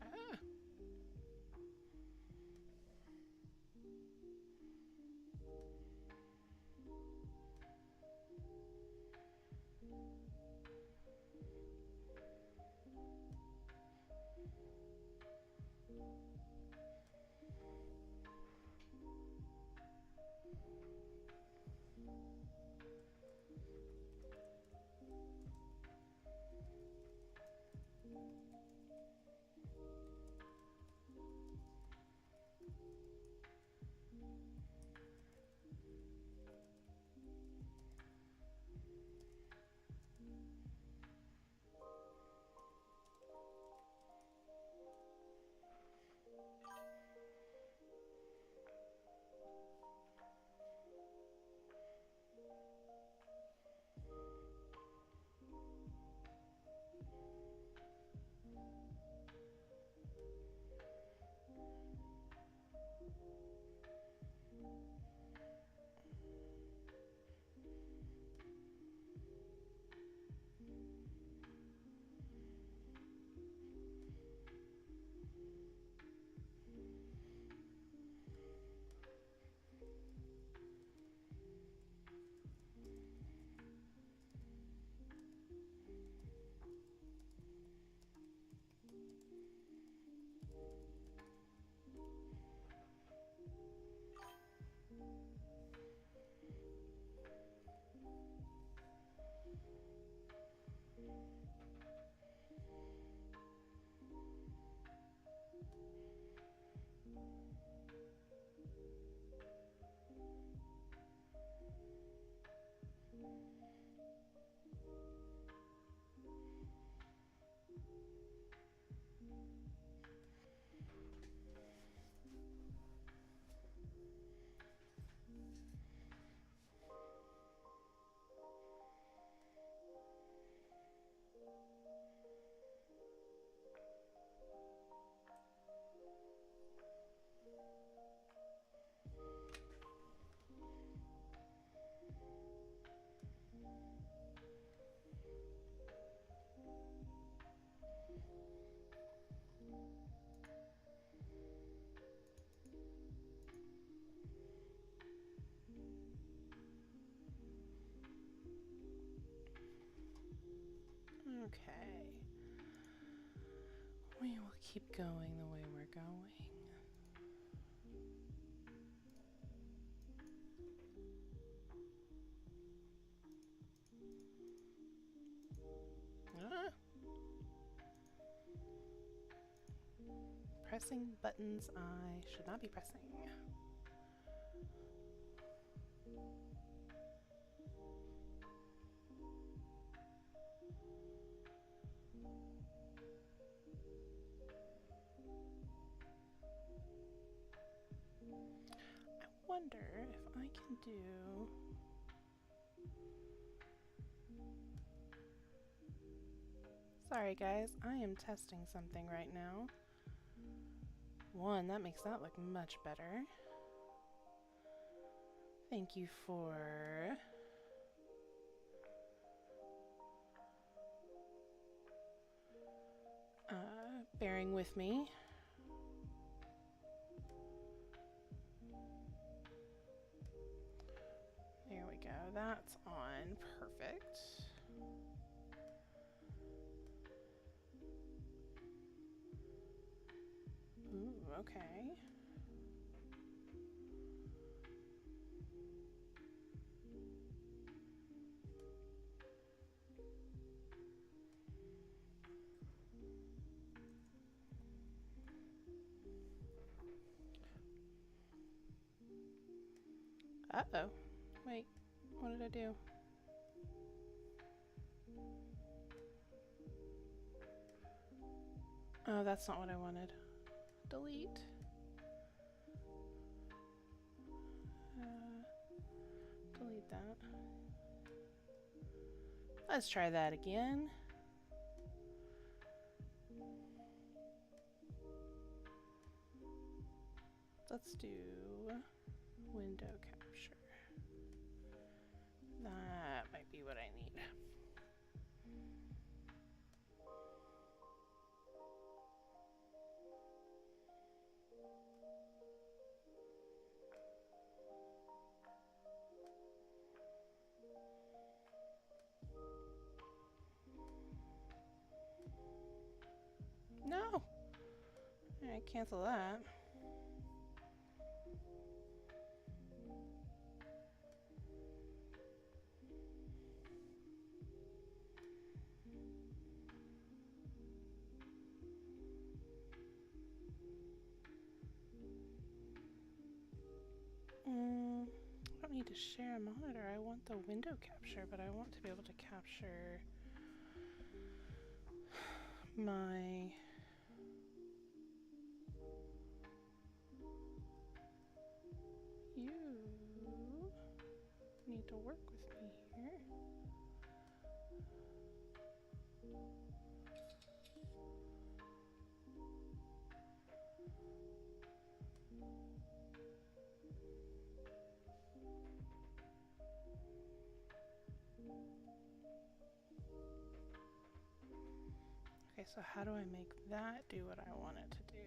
Ah. Okay. We will keep going the way we're going. Ah. Pressing buttons I should not be pressing. I wonder if I can do... Sorry guys, I am testing something right now. One, that makes that look much better. Thank you for... bearing with me. There we go, that's on. Perfect. Ooh, okay. Uh-oh. Wait, what did I do? Oh, that's not what I wanted. Delete. Delete that. Let's try that again. Let's do window capture. That might be what I need. No! Alright, cancel that. I don't need to share a monitor. I want the window capture, but I want to be able to capture my... You need to work with me here. Okay, so how do I make that do what I want it to do?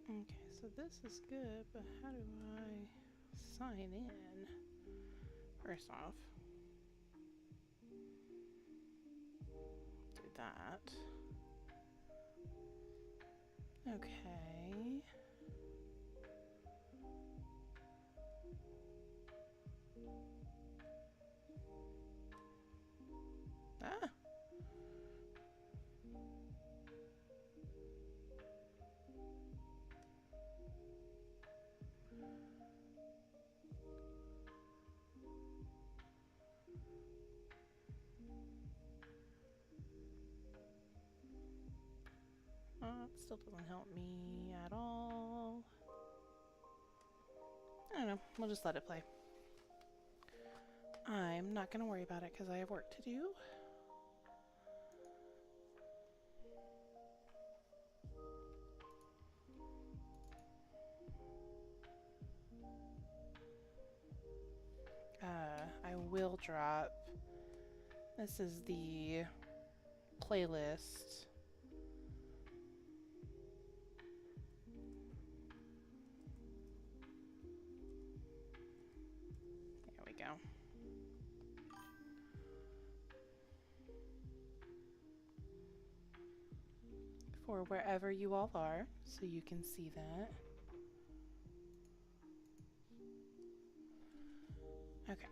Okay, so this is good, but how do I sign in? First off, do that. Okay. Ah! It still doesn't help me at all. I don't know. We'll just let it play. I'm not going to worry about it because I have work to do. I will drop. This is the playlist. There we go. For wherever you all are, so you can see that. Okay.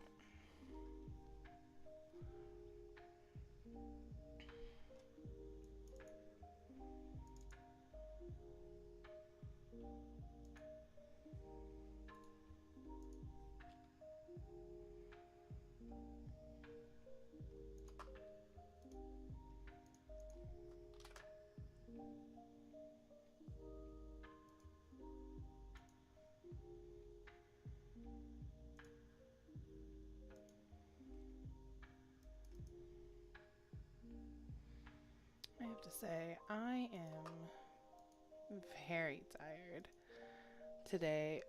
I have to say, I am very tired today.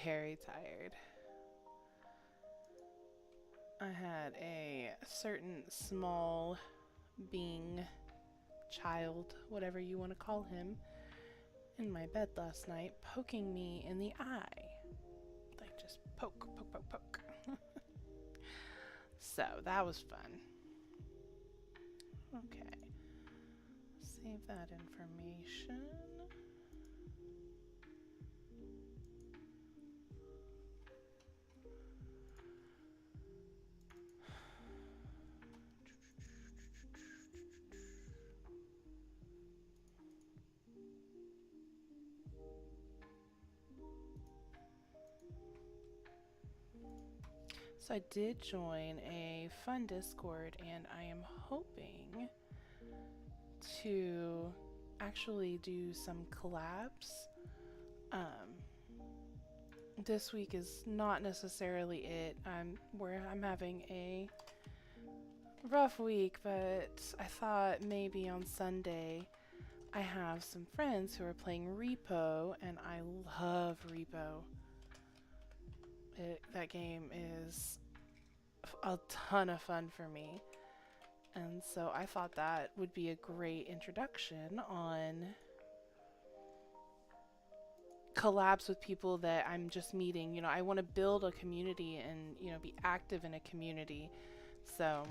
Very tired. I had a certain small being, child, whatever you want to call him, in my bed last night, poking me in the eye. Like just poke, poke, poke, poke. So that was fun. Okay. Save that information. So I did join a fun Discord, and I am hoping to actually do some collabs. This week is not necessarily it. I'm having a rough week, but I thought maybe on Sunday I have some friends who are playing Repo, and I love Repo. That game is a ton of fun for me. And so I thought that would be a great introduction on collabs with people that I'm just meeting. You know, I want to build a community and, you know, be active in a community. So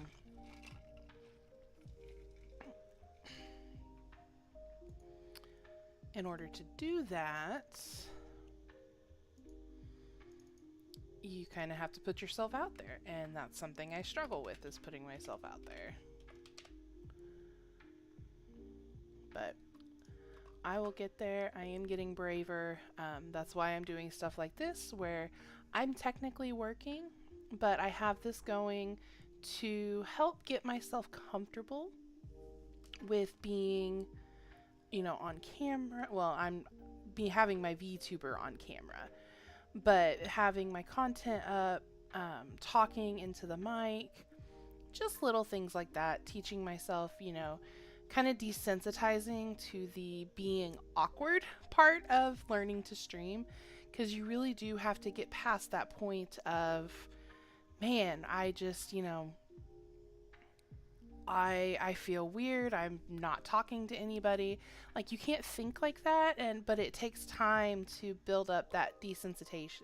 in order to do that, you kind of have to put yourself out there, and that's something I struggle with, is putting myself out there. But I will get there. I am getting braver. That's why I'm doing stuff like this, where I'm technically working, but I have this going to help get myself comfortable with being, you know, on camera. Well, I'm having my VTuber on camera, but having my content up, talking into the mic, just little things like that, teaching myself, you know, kind of desensitizing to the being awkward part of learning to stream, because you really do have to get past that point of, man, I just, you know, I feel weird, I'm not talking to anybody. Like, you can't think like that, but it takes time to build up that desensitization.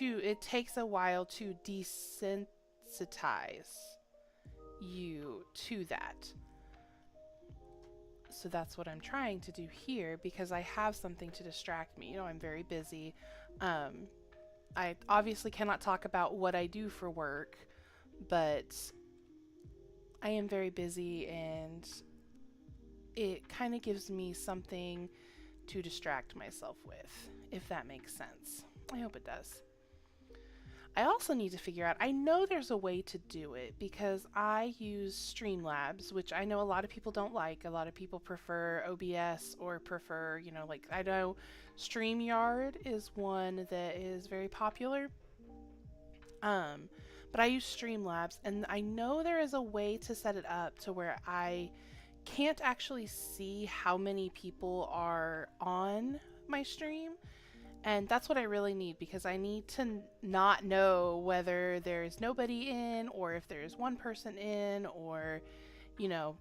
It takes a while to desensitize you to that. So that's what I'm trying to do here, because I have something to distract me. You know, I'm very busy. I obviously cannot talk about what I do for work, but I am very busy, and it kind of gives me something to distract myself with, if that makes sense. I hope it does. I also need to figure out, I know there's a way to do it, because I use Streamlabs, which I know a lot of people don't like. A lot of people prefer OBS or prefer, you know, like, I know StreamYard is one that is very popular. But I use Streamlabs, and I know there is a way to set it up to where I can't actually see how many people are on my stream. And that's what I really need, because I need to not know whether there's nobody in, or if there's one person in, or, you know,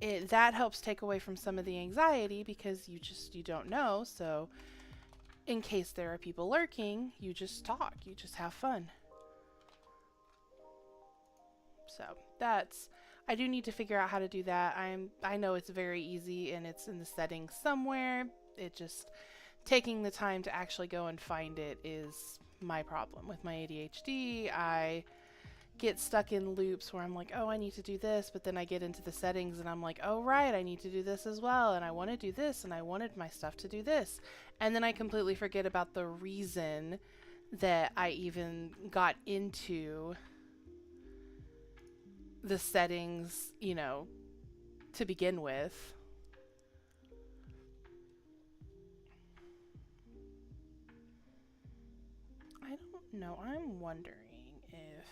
that helps take away from some of the anxiety, because you don't know. So in case there are people lurking, you just talk, you just have fun. So I do need to figure out how to do that. I know it's very easy, and it's in the settings somewhere. It just, taking the time to actually go and find it is my problem. With my ADHD, I get stuck in loops where I'm like, oh, I need to do this, but then I get into the settings and I'm like, oh, right, I need to do this as well, and I want to do this, and I wanted my stuff to do this. And then I completely forget about the reason that I even got into the settings, you know, to begin with. I don't know. I'm wondering if...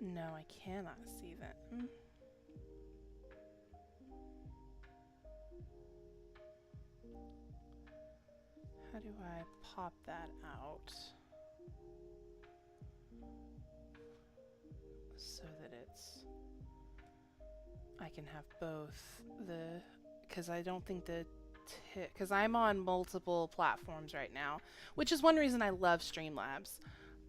No, I cannot see them. How do I pop that out so that I can have both the, because I don't think because I'm on multiple platforms right now, which is one reason I love Streamlabs.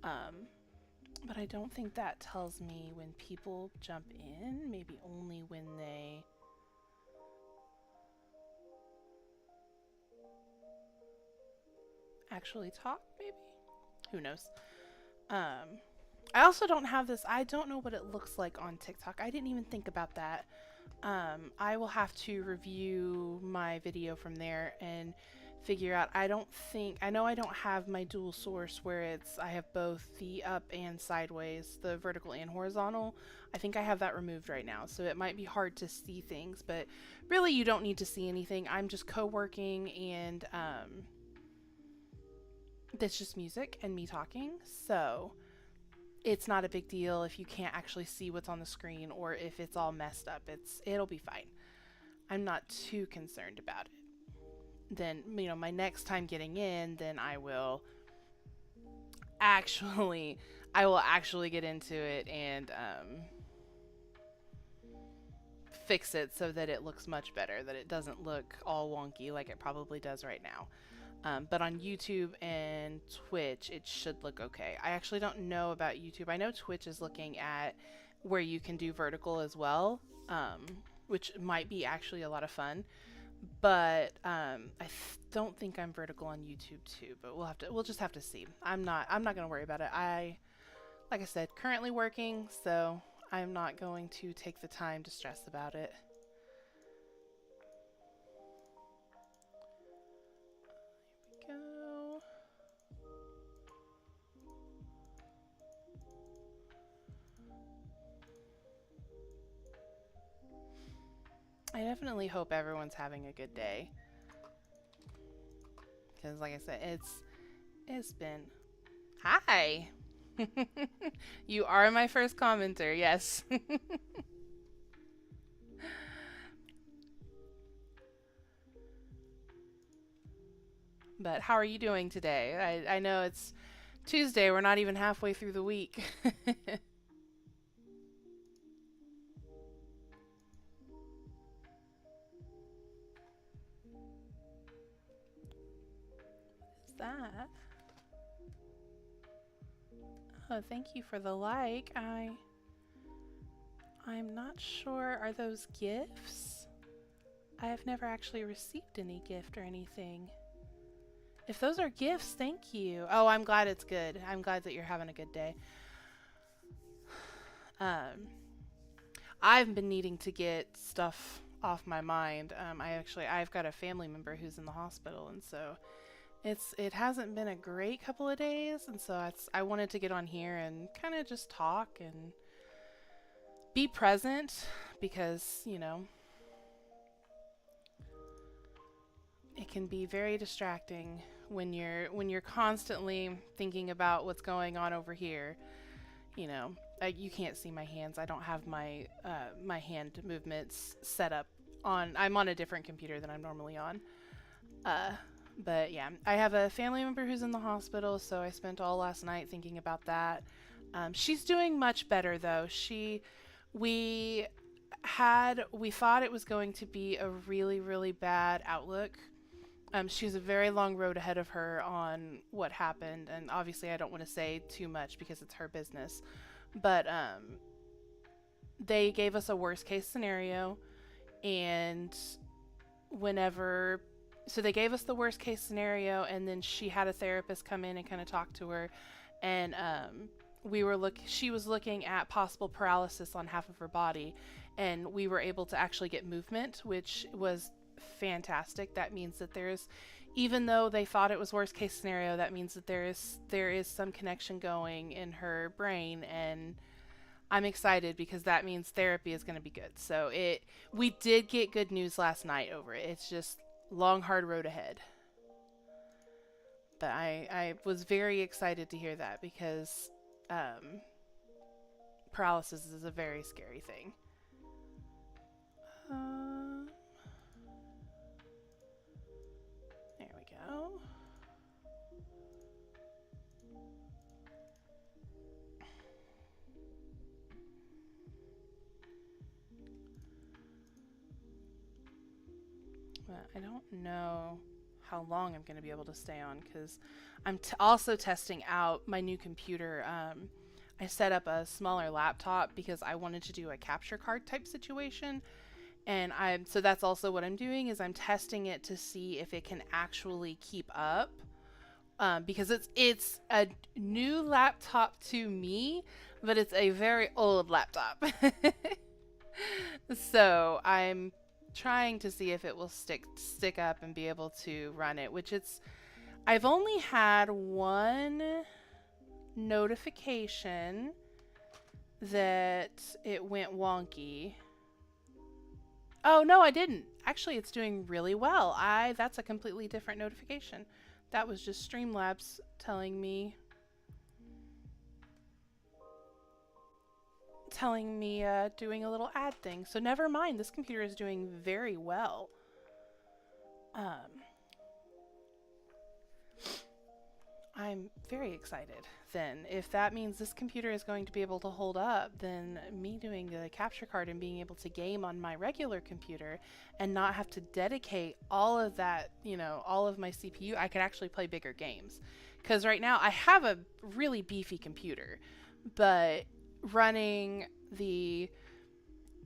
But I don't think that tells me when people jump in, maybe only when they... actually talk, maybe? Who knows? I also don't have this, I don't know what it looks like on TikTok. I didn't even think about that. I will have to review my video from there and figure out. I know I don't have my dual source where I have both the up and sideways, the vertical and horizontal. I think I have that removed right now, so it might be hard to see things, but really you don't need to see anything. I'm just co-working, and that's just music and me talking, so it's not a big deal if you can't actually see what's on the screen or if it's all messed up. It'll be fine. I'm not too concerned about it. Then, my next time getting in, then I will actually get into it and fix it so that it looks much better, that it doesn't look all wonky like it probably does right now. But on YouTube and Twitch, it should look okay. I actually don't know about YouTube. I know Twitch is looking at where you can do vertical as well, which might be actually a lot of fun. But don't think I'm vertical on YouTube too. But we'll just have to see. I'm not gonna worry about it. Like I said, currently working, so I'm not going to take the time to stress about it. Go. I definitely hope everyone's having a good day, because like I said, it's been... Hi. You are my first commenter, yes. But how are you doing today? I know it's Tuesday. We're not even halfway through the week. What is that? Oh, thank you for the like. I'm not sure. Are those gifts? I have never actually received any gift or anything. If those are gifts, thank you. Oh, I'm glad it's good. I'm glad that you're having a good day. I've been needing to get stuff off my mind. I've got a family member who's in the hospital, and so it hasn't been a great couple of days, and so I wanted to get on here and kind of just talk and be present, because it can be very distracting when you're constantly thinking about what's going on over here. You can't see my hands. I don't have my hand movements set up on. I'm on a different computer than I'm normally on. But yeah, I have a family member who's in the hospital, so I spent all last night thinking about that. She's doing much better though. We thought it was going to be a really, really bad outlook. She has a very long road ahead of her on what happened, and obviously I don't want to say too much because it's her business. But they gave us a worst case scenario, and so they gave us the worst case scenario, and then she had a therapist come in and kind of talk to her, and she was looking at possible paralysis on half of her body, and we were able to actually get movement, which was fantastic. That means that there's even though they thought it was worst case scenario, that means that there is some connection going in her brain, and I'm excited because that means therapy is going to be good. So we did get good news last night over it. It's just long hard road ahead. But I was very excited to hear that because um, paralysis is a very scary thing. Uh, there we go. But I don't know how long I'm going to be able to stay on because I'm also testing out my new computer. I set up a smaller laptop because I wanted to do a capture card type situation, and so that's also what I'm doing is I'm testing it to see if it can actually keep up. Because it's a new laptop to me, but it's a very old laptop. So I'm trying to see if it will stick up and be able to run it, which I've only had one notification that it went wonky. Oh no, I didn't. Actually, it's doing really well. That's a completely different notification. That was just Streamlabs telling me doing a little ad thing. So never mind, this computer is doing very well. I'm very excited. Then, if that means this computer is going to be able to hold up, then me doing the capture card and being able to game on my regular computer and not have to dedicate all of that, all of my CPU, I could actually play bigger games. Because right now I have a really beefy computer, but running the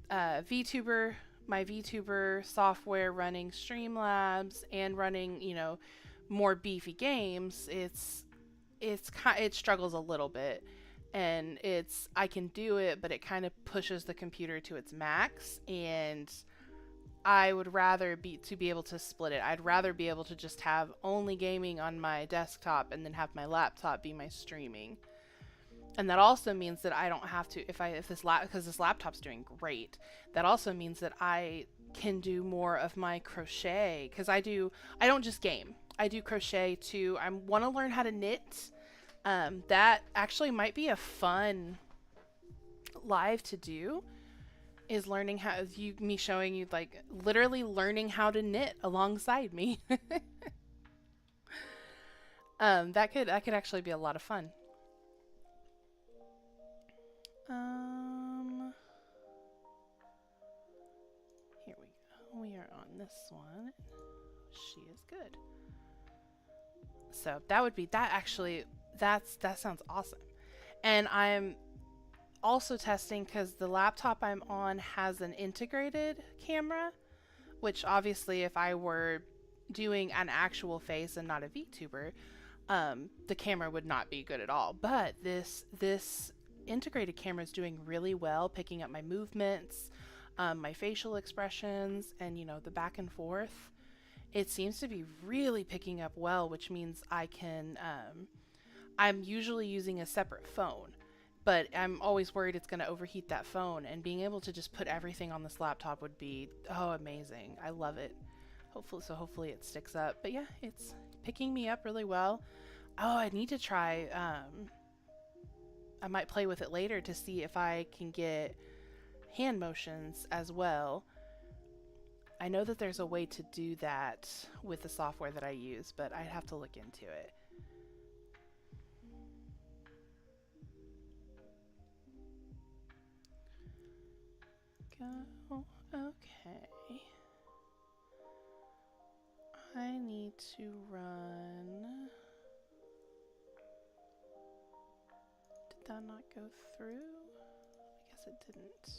VTuber, my VTuber software, running Streamlabs, and running, more beefy games, it struggles a little bit, and I can do it, but it kind of pushes the computer to its max, and I would rather be able to split it. I'd rather be able to just have only gaming on my desktop and then have my laptop be my streaming. And that also means that I don't have to, because this laptop's doing great, that also means that I can do more of my crochet, because I don't just game. I do crochet too. I want to learn how to knit. That actually might be a fun live to do, is learning me showing you, like, literally learning how to knit alongside me. That could actually be a lot of fun. Here we go. We are on this one. She is good. So that sounds awesome. And I'm also testing because the laptop I'm on has an integrated camera, which obviously if I were doing an actual face and not a VTuber, the camera would not be good at all. But this integrated camera is doing really well, picking up my movements, my facial expressions, and the back and forth. It seems to be really picking up well, which means I can I'm usually using a separate phone, but I'm always worried it's going to overheat that phone, and being able to just put everything on this laptop would be amazing. I love it. Hopefully it sticks up. But yeah, it's picking me up really well. Oh, I need to try I might play with it later to see if I can get hand motions as well. I know that there's a way to do that with the software that I use, but I'd have to look into it. Go. Okay. I need to run. Did that not go through? I guess it didn't.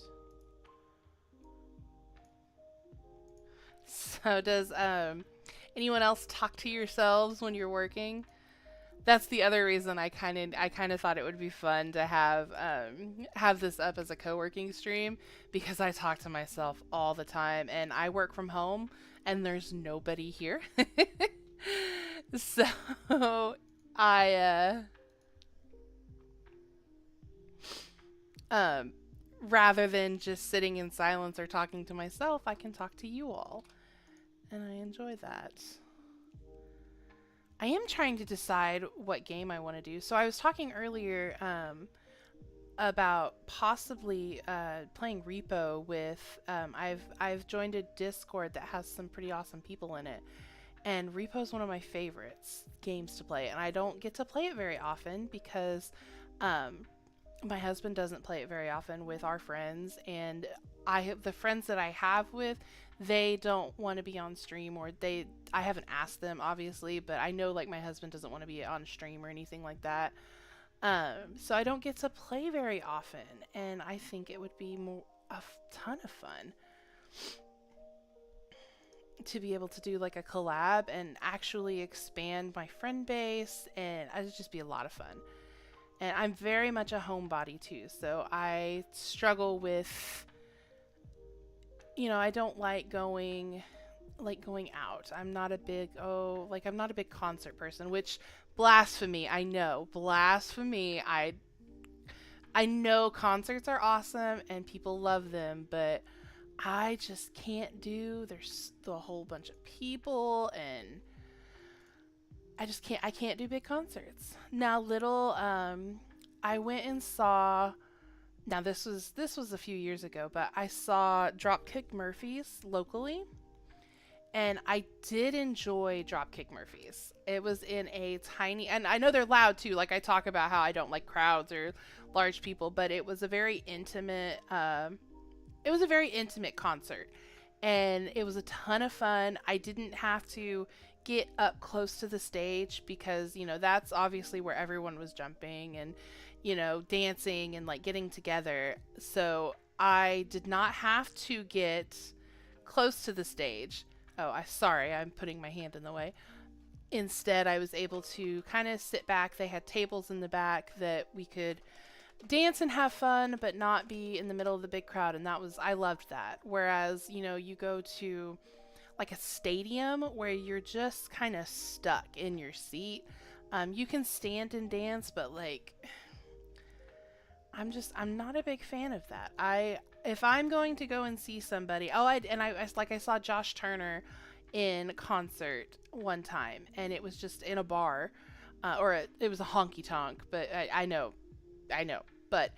So does anyone else talk to yourselves when you're working? That's the other reason I kind of thought it would be fun to have this up as a co-working stream, because I talk to myself all the time, and I work from home and there's nobody here. So I um rather than just sitting in silence or talking to myself, I can talk to you all. And I enjoy that. I am trying to decide what game I want to do. So I was talking earlier about possibly playing Repo with. I've joined a Discord that has some pretty awesome people in it, and Repo is one of my favorites games to play, and I don't get to play it very often because um, my husband doesn't play it very often with our friends, and the friends that I have with, they don't want to be on stream, or I haven't asked them obviously, but I know like my husband doesn't want to be on stream or anything like that. So I don't get to play very often, and I think it would be a ton of fun to be able to do like a collab and actually expand my friend base, and it'd just be a lot of fun. And I'm very much a homebody too, so I struggle with, I don't like going out. I'm not a big I'm not a big concert person, which blasphemy, I know. Blasphemy. I know concerts are awesome and people love them, but I just can't do. There's a whole bunch of people, and I can't do big concerts. Now little I went and saw, now this was a few years ago, but I saw Dropkick Murphys locally, and I did enjoy Dropkick Murphys. It was in a tiny, and I know they're loud too. Like I talk about how I don't like crowds or large people, but it was a very intimate. It was a very intimate concert, and it was a ton of fun. I didn't have to get up close to the stage because that's obviously where everyone was jumping and dancing and like getting together. So I did not have to get close to the stage. Oh, I'm putting my hand in the way. Instead, I was able to kind of sit back. They had tables in the back that we could dance and have fun, but not be in the middle of the big crowd. And I loved that. Whereas, you go to like a stadium where you're just kind of stuck in your seat. You can stand and dance, but like, I'm not a big fan of that. If I'm going to go and see somebody, I saw Josh Turner in concert one time, and it was just in a bar, it was a honky tonk, but I know, but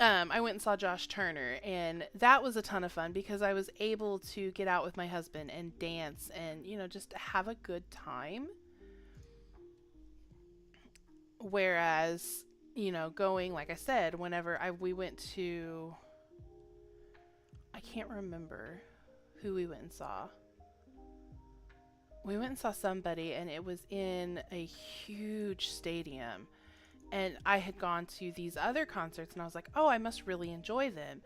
I went and saw Josh Turner, and that was a ton of fun because I was able to get out with my husband and dance and just have a good time. Whereas going, like I said, whenever we went to, I can't remember who we went and saw. We went and saw somebody, and it was in a huge stadium. And I had gone to these other concerts, and I was like, oh, I must really enjoy them.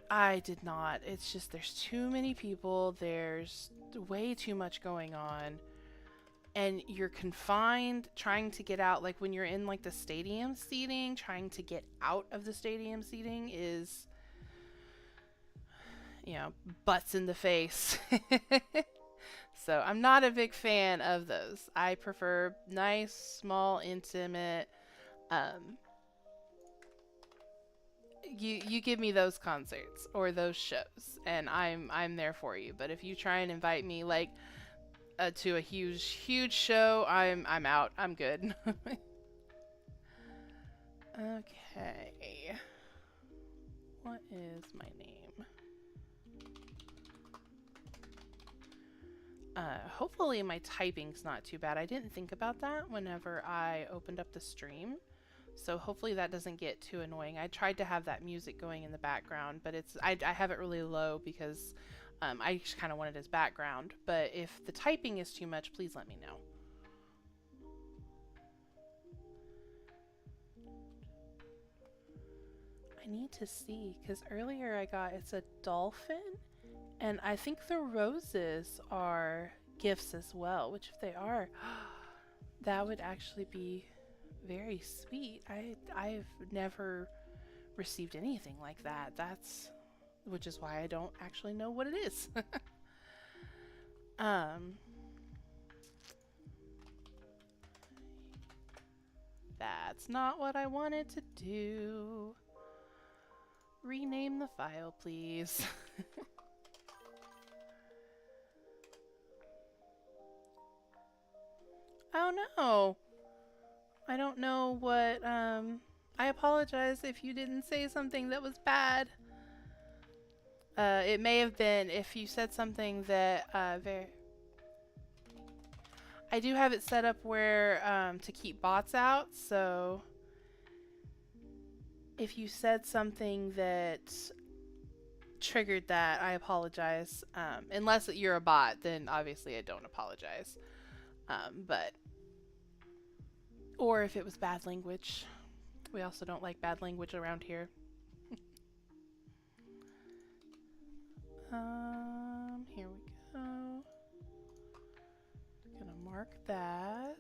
I did not. It's just there's too many people. There's way too much going on. And you're confined trying to get out. Like when you're in like the stadium seating, trying to get out of the stadium seating is, butts in the face. So I'm not a big fan of those. I prefer nice, small, intimate. Um, you give me those concerts or those shows, and I'm there for you. But if you try and invite me like to a huge show, I'm out. I'm good. Okay. What is my name? Hopefully my typing's not too bad. I didn't think about that whenever I opened up the stream. So hopefully that doesn't get too annoying. I tried to have that music going in the background, but I have it really low because I just kind of want it as background. But if the typing is too much, please let me know. I need to see, because earlier it's a dolphin, and I think the roses are gifts as well, which if they are, that would actually be very sweet. I've never received anything like that. Which is why I don't actually know what it is. That's not what I wanted to do. Rename the file, please. Oh no. I don't know what, I apologize if you didn't say something that was bad. It may have been if you said something that, I do have it set up where, to keep bots out, so if you said something that triggered that, I apologize. Unless you're a bot, then obviously I don't apologize. But, or if it was bad language. We also don't like bad language around here. Here we go. Gonna mark that.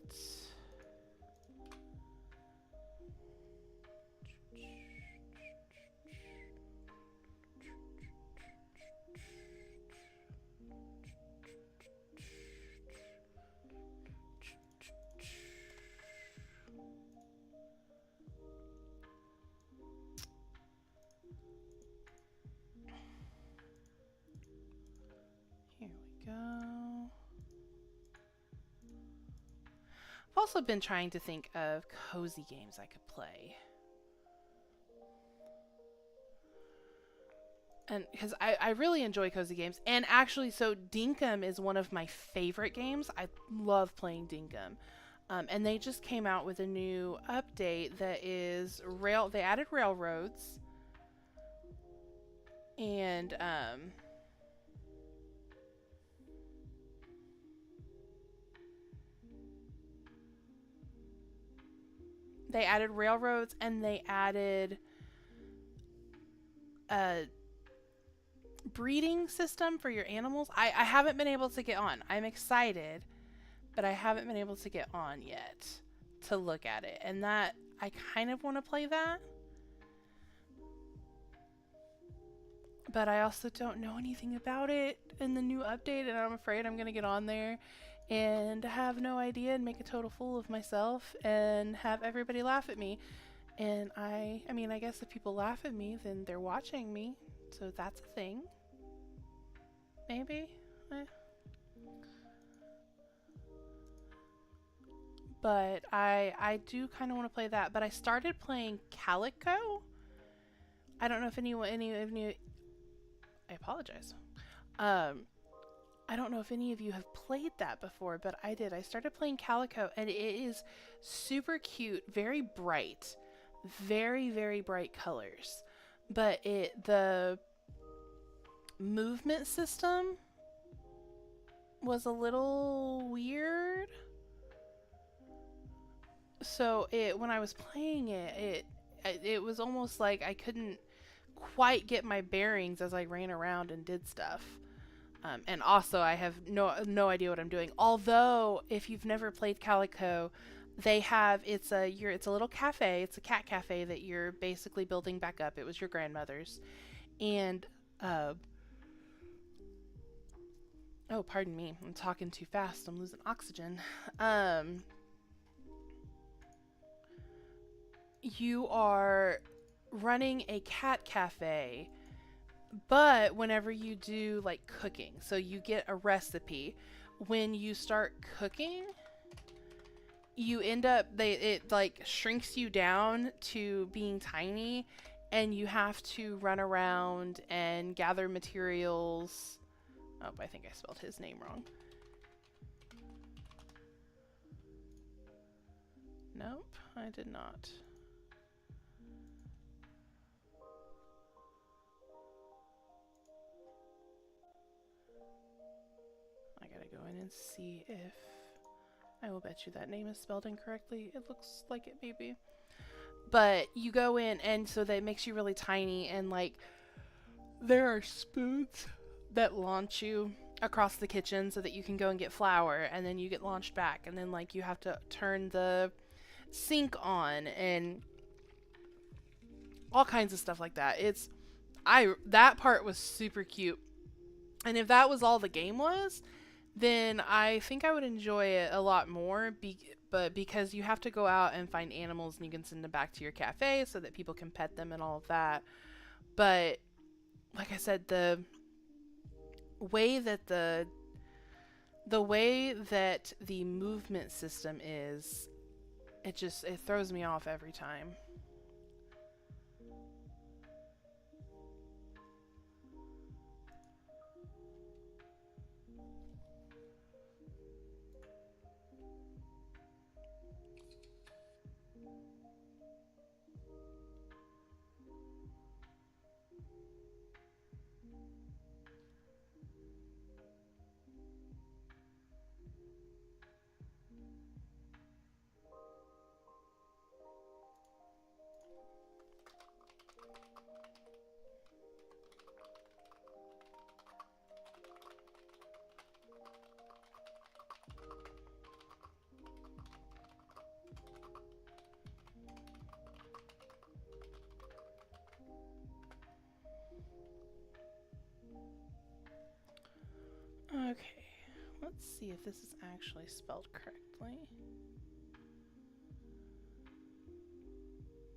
Here we go. I've also been trying to think of cozy games I could play. And because I really enjoy cozy games. And actually, so Dinkum is one of my favorite games. I love playing Dinkum. And they just came out with a new update that is they added railroads. And they added railroads and they added a breeding system for your animals. I haven't been able to get on. I'm excited, but I haven't been able to get on yet to look at it. And that, I kind of want to play that. But I also don't know anything about it in the new update, and I'm afraid I'm going to get on there and have no idea and make a total fool of myself and have everybody laugh at me. And I mean, I guess if people laugh at me, then they're watching me. So that's a thing. Maybe. But I do kind of want to play that. But I started playing Calico. I don't know if any I apologize. I don't know if any of you have played that before, but I did. I started playing Calico, and it is super cute, very bright, very, very bright colors. But the movement system was a little weird. So when I was playing it was almost like I couldn't quite get my bearings as I ran around and did stuff. And also I have no idea what I'm doing. Although if you've never played Calico, they have it's a little cafe, it's a cat cafe that you're basically building back up. It was your grandmother's. And oh, pardon me. I'm talking too fast. I'm losing oxygen. You are running a cat cafe, but whenever you do like cooking, so you get a recipe, when you start cooking, you end up it like shrinks you down to being tiny, and you have to run around and gather materials. Oh, I think I spelled his name wrong. Nope, I did not. I gotta go in and see if... I will bet you that name is spelled incorrectly. It looks like it may be. But you go in, and so that makes you really tiny, and like there are spoons that launch you across the kitchen so that you can go and get flour, and then you get launched back, and then like you have to turn the sink on and all kinds of stuff like that. That part was super cute. And if that was all the game was, then I think I would enjoy it a lot more. but because you have to go out and find animals and you can send them back to your cafe so that people can pet them and all of that. But like I said, way that the way that the movement system is, it throws me off every time. Okay, let's see if this is actually spelled correctly.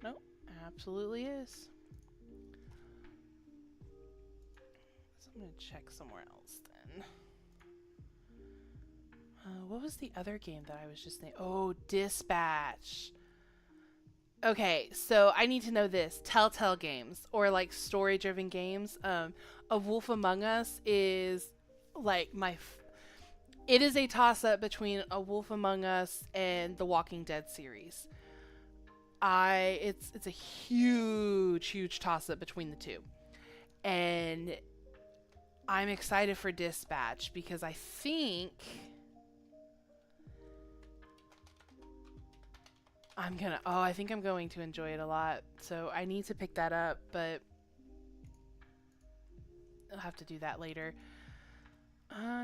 Nope, absolutely is. So I'm gonna check somewhere else then. What was the other game that I was just thinking? Oh, Dispatch. Okay, so I need to know this. Telltale games or like story-driven games. A Wolf Among Us is like it is a toss-up between A Wolf Among Us and the Walking Dead series. It's a huge toss-up between the two. And I'm excited for Dispatch because I think I'm going to enjoy it a lot. So I need to pick that up, but I'll have to do that later.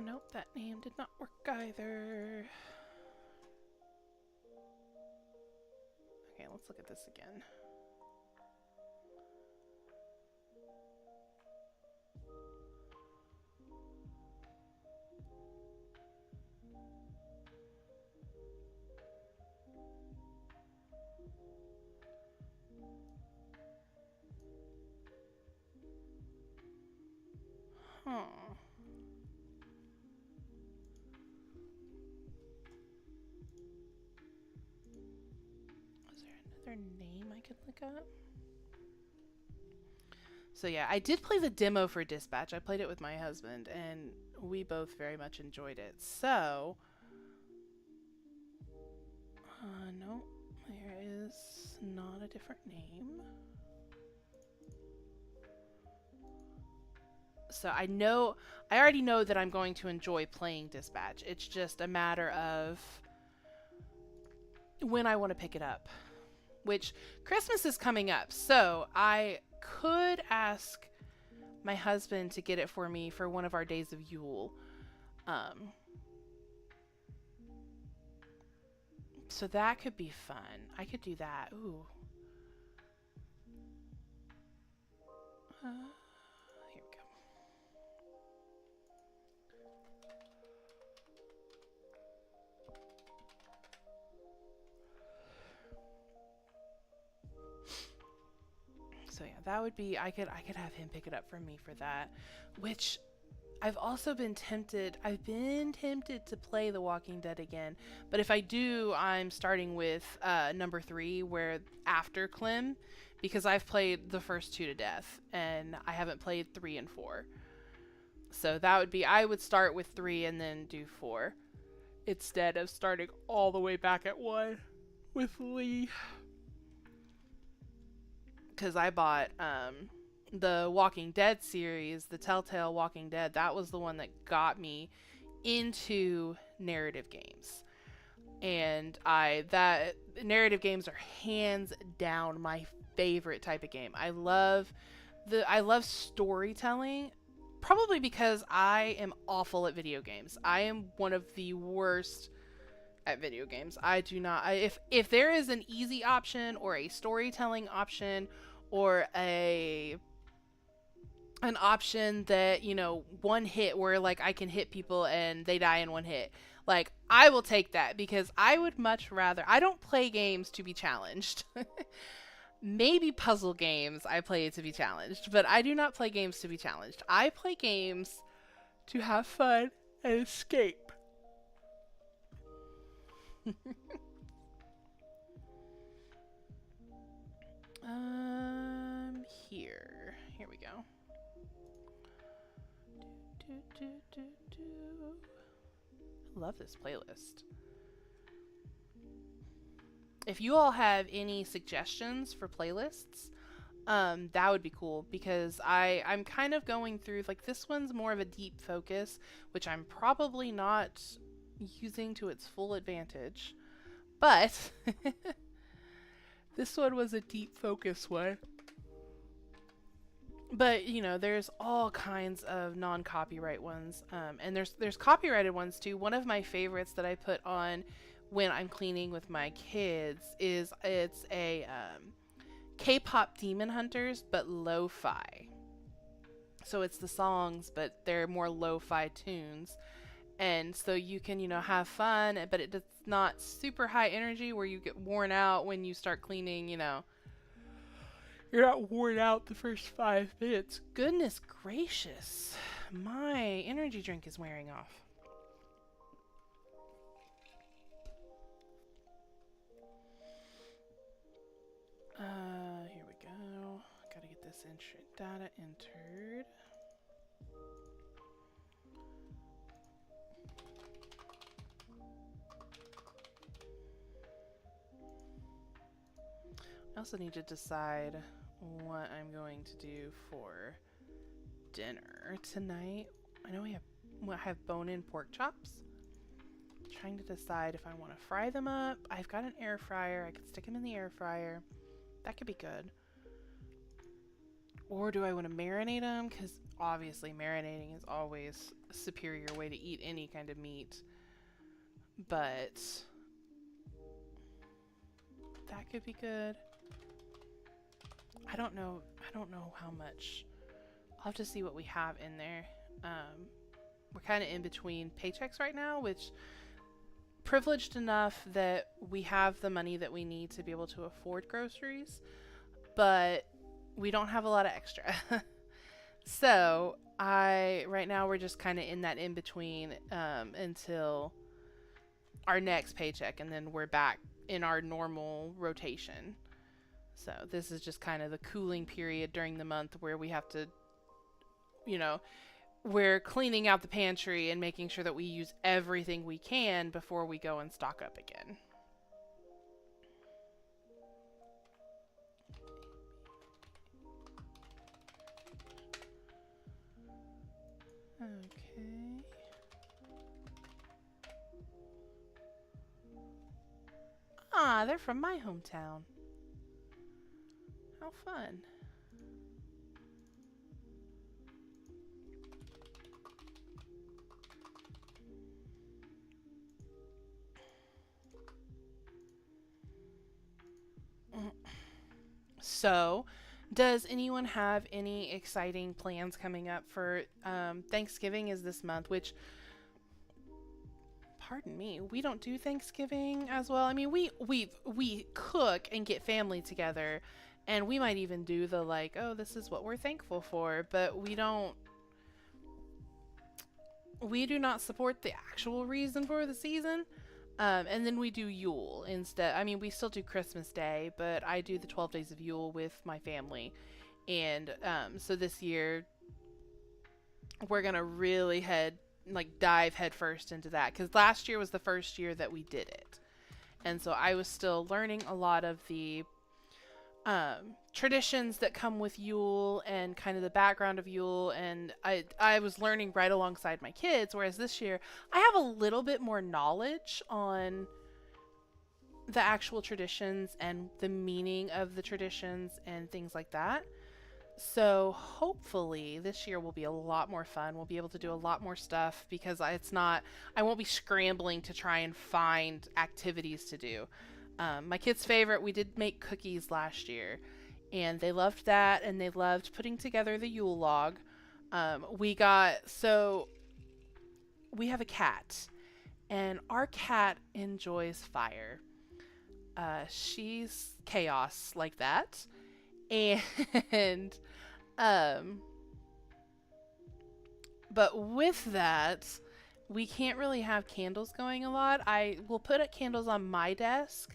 Nope, that name did not work either. Okay, let's look at this again. Huh. Was there another name I could look up? So yeah, I did play the demo for Dispatch. I played it with my husband, and we both very much enjoyed it. So, no, there is not a different name. So I already know that I'm going to enjoy playing Dispatch. It's just a matter of when I want to pick it up, which Christmas is coming up. So I could ask my husband to get it for me for one of our days of Yule. So that could be fun. I could do that. Ooh. Here we go. So yeah, that would be, I could have him pick it up for me for that, which I've also been tempted. I've been tempted to play The Walking Dead again, but if I do, I'm starting with number 3, where after Clem, because I've played the first 2 to death, and I haven't played 3 and 4. So that would be, I would start with 3 and then do 4, instead of starting all the way back at 1 with Lee. Because I bought the Walking Dead series, the Telltale Walking Dead. That was the one that got me into narrative games. And that narrative games are hands down my favorite type of game. I love storytelling, probably because I am awful at video games. I am one of the worst at video games. I do not, if there is an easy option or a storytelling option or an option that, one hit where like I can hit people and they die in one hit, Like, I will take that because I would much rather. I don't play games to be challenged. Maybe puzzle games I play to be challenged, but I do not play games to be challenged. I play games to have fun and escape. Here. Here we go. Do, do, do, do. I love this playlist. If you all have any suggestions for playlists, that would be cool because I'm kind of going through, like, this one's more of a deep focus, which I'm probably not using to its full advantage, but this one was a deep focus one. But, you know, there's all kinds of non-copyright ones, and there's copyrighted ones too. One of my favorites that I put on when I'm cleaning with my kids is it's a K-pop Demon Hunters, but lo-fi. So it's the songs, but they're more lo-fi tunes. And so you can, you know, have fun, but it's not super high energy where you get worn out when you start cleaning, you know. You're not worn out the first 5 minutes. Goodness gracious. My energy drink is wearing off. Here we go. Gotta get this data entered. I also need to decide what I'm going to do for dinner tonight. I know we have bone-in pork chops. I'm trying to decide if I want to fry them up. I've got an air fryer. I could stick them in the air fryer. That could be good. Or do I want to marinate them? Because obviously marinating is always a superior way to eat any kind of meat. But that could be good. I don't know how much. I'll have to see what we have in there. We're kind of in between paychecks right now, which privileged enough that we have the money that we need to be able to afford groceries, but we don't have a lot of extra. So right now we're just kind of in that in between until our next paycheck, and then we're back in our normal rotation. So this is just kind of the cooling period during the month where we have to, you know, we're cleaning out the pantry and making sure that we use everything we can before we go and stock up again. Okay. Ah, they're from my hometown. How fun. So, does anyone have any exciting plans coming up for Thanksgiving is this month, which, pardon me, we don't do Thanksgiving as well. I mean, we cook and get family together, and we might even do the, like, oh, this is what we're thankful for, but we do not support the actual reason for the season. And then we do Yule instead. I mean, we still do Christmas Day, but I do the 12 days of Yule with my family. And so this year, we're going to really dive head first into that. Because last year was the first year that we did it. And so I was still learning a lot of the traditions that come with Yule and kind of the background of Yule, and I was learning right alongside my kids, whereas this year I have a little bit more knowledge on the actual traditions and the meaning of the traditions and things like that. So hopefully this year will be a lot more fun. We'll be able to do a lot more stuff because I won't be scrambling to try and find activities to do. My kids' favorite, we did make cookies last year, and they loved that, and they loved putting together the Yule log. We have a cat, and our cat enjoys fire. She's chaos like that. And um but with that, we can't really have candles going a lot. I will put candles on my desk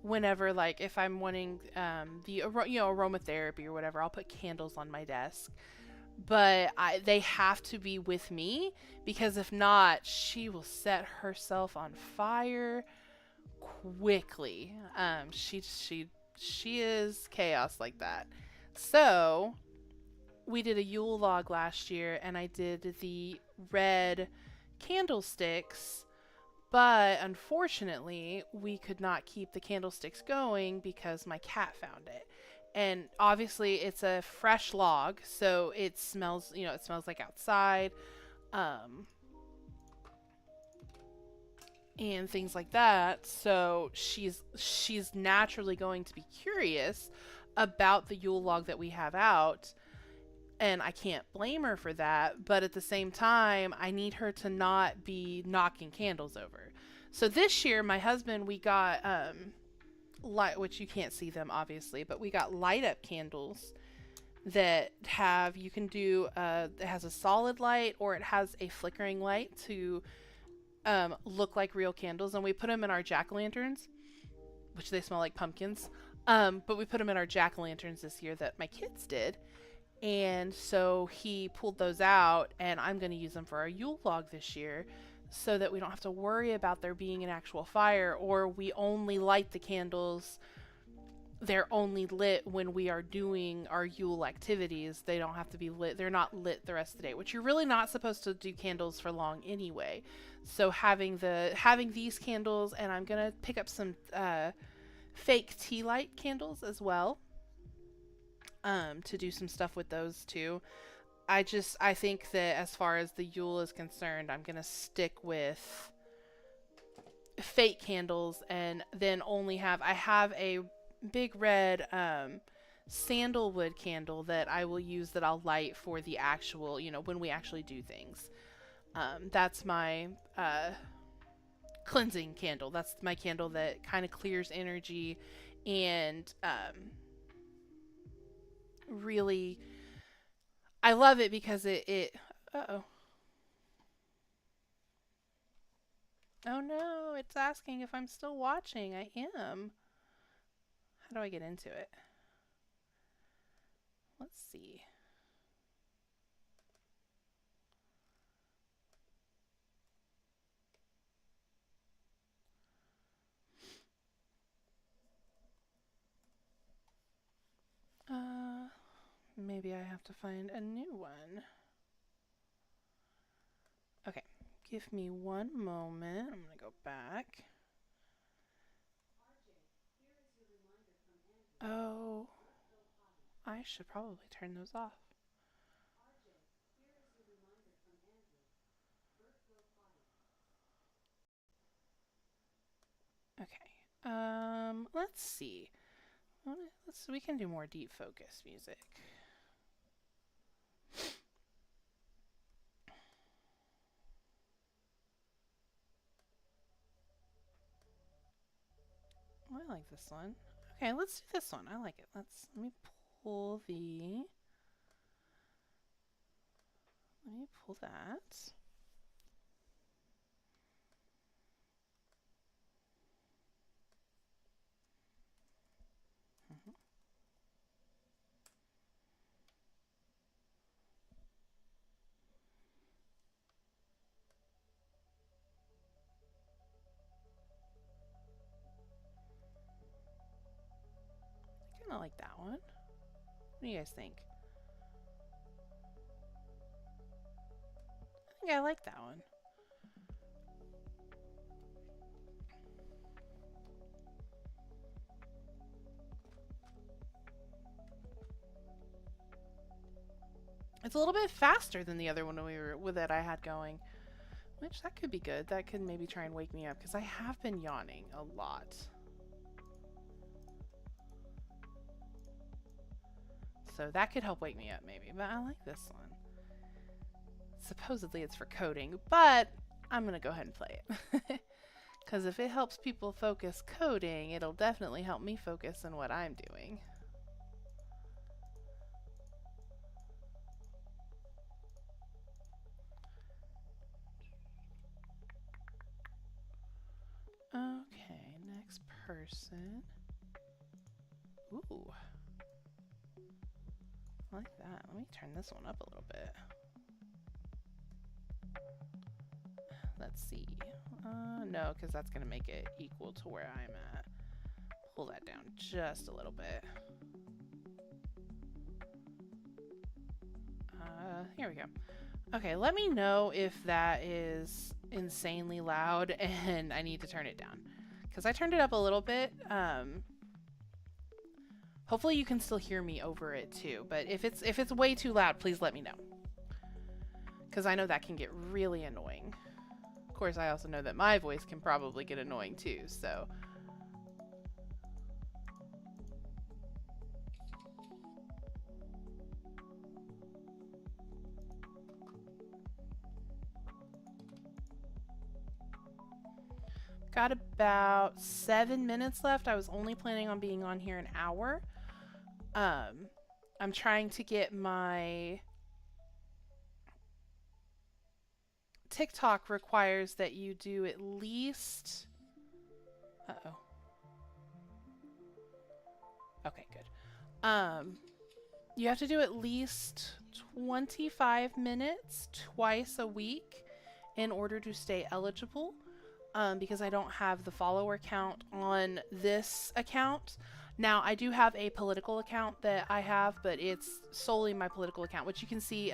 whenever, like, if I'm wanting aromatherapy or whatever, I'll put candles on my desk. But they have to be with me, because if not, she will set herself on fire quickly. She is chaos like that. So we did a Yule log last year, and I did the red candlesticks, but unfortunately, we could not keep the candlesticks going because my cat found it. And obviously, it's a fresh log, so it smells, it smells like outside, um, and things like that. So she's naturally going to be curious about the Yule log that we have out, and I can't blame her for that, but at the same time, I need her to not be knocking candles over. So this year, my husband, we got light, which you can't see them obviously, but we got light up candles that have, you can do it has a solid light, or it has a flickering light to look like real candles, and we put them in our jack-o'-lanterns, which they smell like pumpkins. But we put them in our jack-o'-lanterns this year that my kids did. And so he pulled those out, and I'm going to use them for our Yule log this year, so that we don't have to worry about there being an actual fire, or we only light the candles. They're only lit when we are doing our Yule activities. They don't have to be lit. They're not lit the rest of the day, which you're really not supposed to do candles for long anyway. So having these candles, and I'm going to pick up some fake tea light candles as well, to do some stuff with those too. I think that as far as the Yule is concerned, I'm gonna stick with fake candles, and then I have a big red sandalwood candle that I will use, that I'll light for the actual, when we actually do things. That's my cleansing candle. That's my candle that kind of clears energy, and really, I love it because it uh-oh. Oh no, it's asking if I'm still watching. I am. How do I get into it? Let's see. Maybe I have to find a new one. Okay, give me one moment. I'm gonna go back. Oh, I should probably turn those off. Okay. Let's see. We can do more deep focus music. I like this one. Okay, let's do this one. I like it. Let me pull the. Let me pull that. I kind of like that one. What do you guys think? I think I like that one. It's a little bit faster than the other one that I had going, which that could be good. That could maybe try and wake me up, because I have been yawning a lot. So that could help wake me up maybe, but I like this one. Supposedly it's for coding, but I'm gonna go ahead and play it. Because if it helps people focus coding, it'll definitely help me focus on what I'm doing. Okay, next person. Ooh. I like that. Let me turn this one up a little bit. Let's see. No, because that's going to make it equal to where I'm at. Pull that down just a little bit. Here we go. Okay, let me know if that is insanely loud and I need to turn it down. Because I turned it up a little bit. Hopefully you can still hear me over it too. But if it's way too loud, please let me know. Because I know that can get really annoying. Of course, I also know that my voice can probably get annoying too, so... Got about 7 minutes left. I was only planning on being on here an hour. I'm trying to get my... TikTok requires that you do at least... Uh-oh. Okay, good. You have to do at least 25 minutes twice a week in order to stay eligible. Because I don't have the follower count on this account. Now, I do have a political account that I have, but it's solely my political account, which you can see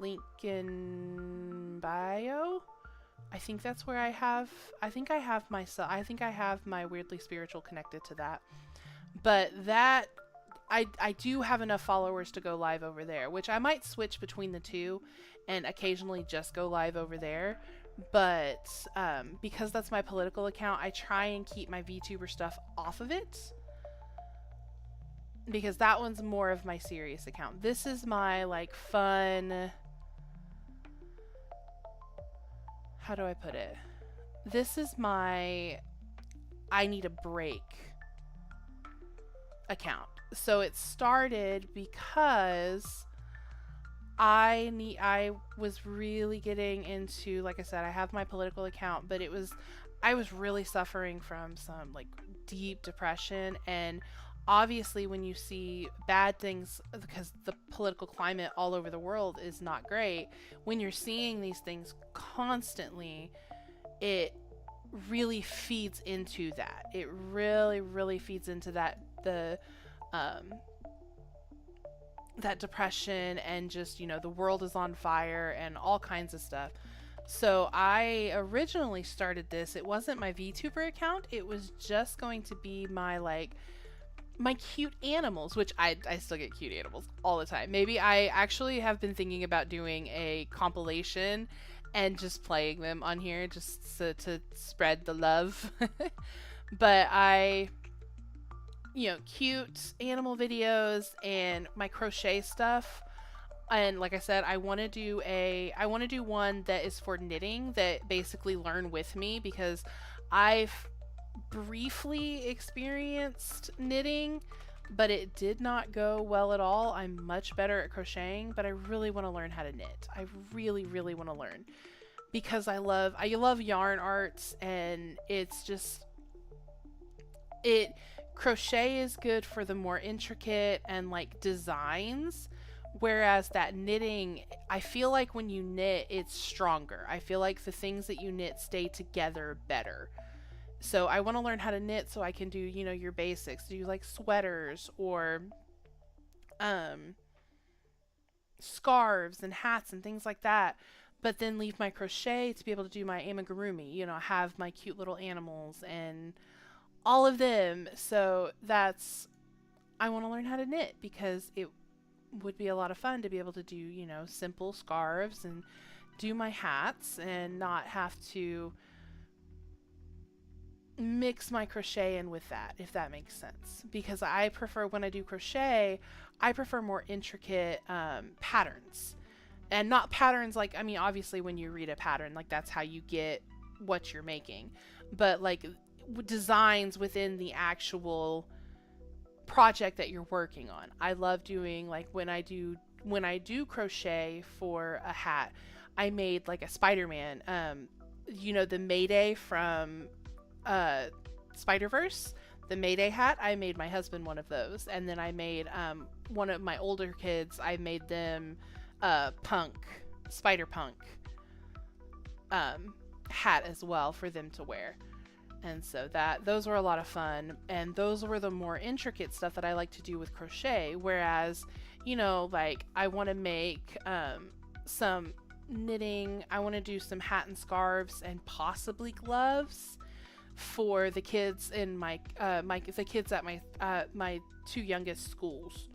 link in bio. I think that's where I have my Weirdly Spiritual connected to that. But that, I do have enough followers to go live over there, which I might switch between the two and occasionally just go live over there. But because that's my political account, I try and keep my VTuber stuff off of it. Because that one's more of my serious account. This is my, like, fun... How do I put it? This is my I need a break account. So it started because I was really getting into, like I said, I have my political account, but I was really suffering from some like deep depression, and obviously when you see bad things, because the political climate all over the world is not great, when you're seeing these things constantly, it really feeds into that. It really feeds into that, that depression, and just, you know, the world is on fire and all kinds of stuff. So I originally started this, it wasn't my VTuber account, it was just going to be my, like, my cute animals, which I still get cute animals all the time. Maybe I actually have been thinking about doing a compilation and just playing them on here just to spread the love. But you know, cute animal videos and my crochet stuff. And like I said, I want to do one that is for knitting, that basically learn with me, because I've briefly experienced knitting, but it did not go well at all. I'm much better at crocheting, but I really want to learn how to knit. I really want to learn, because I love yarn arts, and it's just crochet is good for the more intricate and like designs, whereas that knitting, I feel like when you knit, it's stronger. I feel like the things that you knit stay together better. So I want to learn how to knit so I can do, you know, your basics, do like sweaters or scarves and hats and things like that, but then leave my crochet to be able to do my amigurumi, you know, have my cute little animals and all of them. So I want to learn how to knit, because it would be a lot of fun to be able to do, you know, simple scarves and do my hats and not have to mix my crochet in with that, if that makes sense. Because I prefer, when I do crochet, I prefer more intricate patterns. and not patterns like, I mean, obviously when you read a pattern, like that's how you get what you're making, but like designs within the actual project that you're working on. I love doing like when I do crochet for a hat, I made like a Spider-Man, the Mayday from uh Spider-Verse, the Mayday hat. I made my husband one of those, and then I made one of my older kids. I made them punk spider punk hat as well for them to wear. And so that those were a lot of fun, and those were the more intricate stuff that I like to do with crochet. Whereas, like I want to make some knitting. I want to do some hat and scarves and possibly gloves for the kids in the kids at my two youngest schools.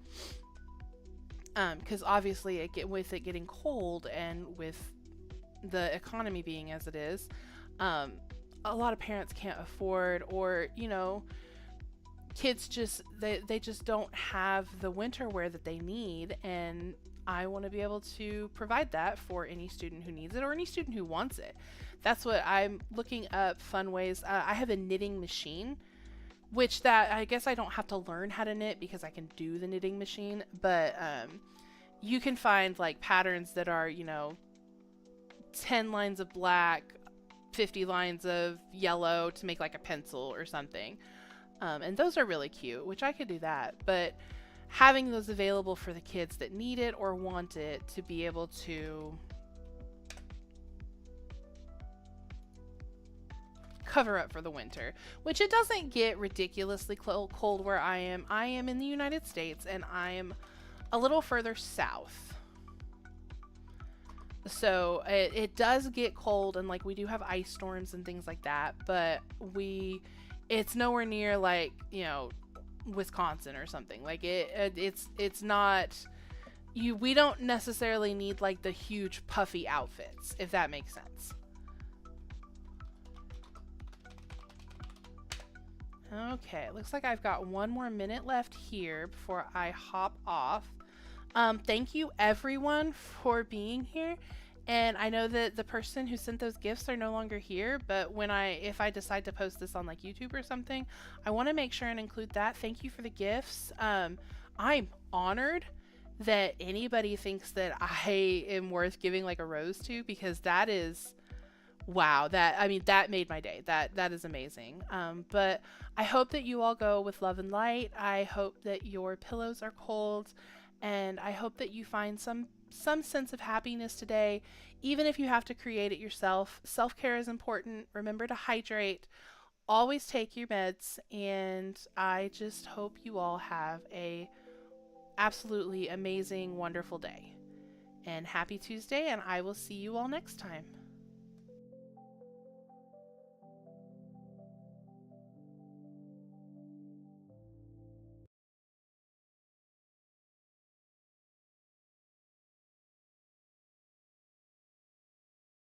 Because obviously with it getting cold and with the economy being as it is, a lot of parents can't afford, or kids they just don't have the winter wear that they need, and I want to be able to provide that for any student who needs it or any student who wants it. That's what I'm looking up, fun ways. I have a knitting machine, which that I guess I don't have to learn how to knit because I can do the knitting machine, but you can find like patterns that are 10 lines of black, 50 lines of yellow to make like a pencil or something. And those are really cute, which I could do that. But having those available for the kids that need it or want it to be able to cover up for the winter, which it doesn't get ridiculously cold where I am. I am in the United States, and I'm a little further south. So it does get cold, and like we do have ice storms and things like that, but it's nowhere near like Wisconsin or something. Like it's not we don't necessarily need like the huge puffy outfits, if that makes sense. Okay, it looks like I've got 1 more minute left here before I hop off. Thank you everyone for being here. And I know that the person who sent those gifts are no longer here, but if I decide to post this on like YouTube or something, I want to make sure and include that. Thank you for the gifts. I'm honored that anybody thinks that I am worth giving like a rose to, because that is, wow, that made my day. That is amazing. But I hope that you all go with love and light. I hope that your pillows are cold, and I hope that you find some sense of happiness today, even if you have to create it yourself. Self-care is important. Remember to hydrate. Always take your meds, and I just hope you all have a absolutely amazing, wonderful day. And happy Tuesday, and I will see you all next time.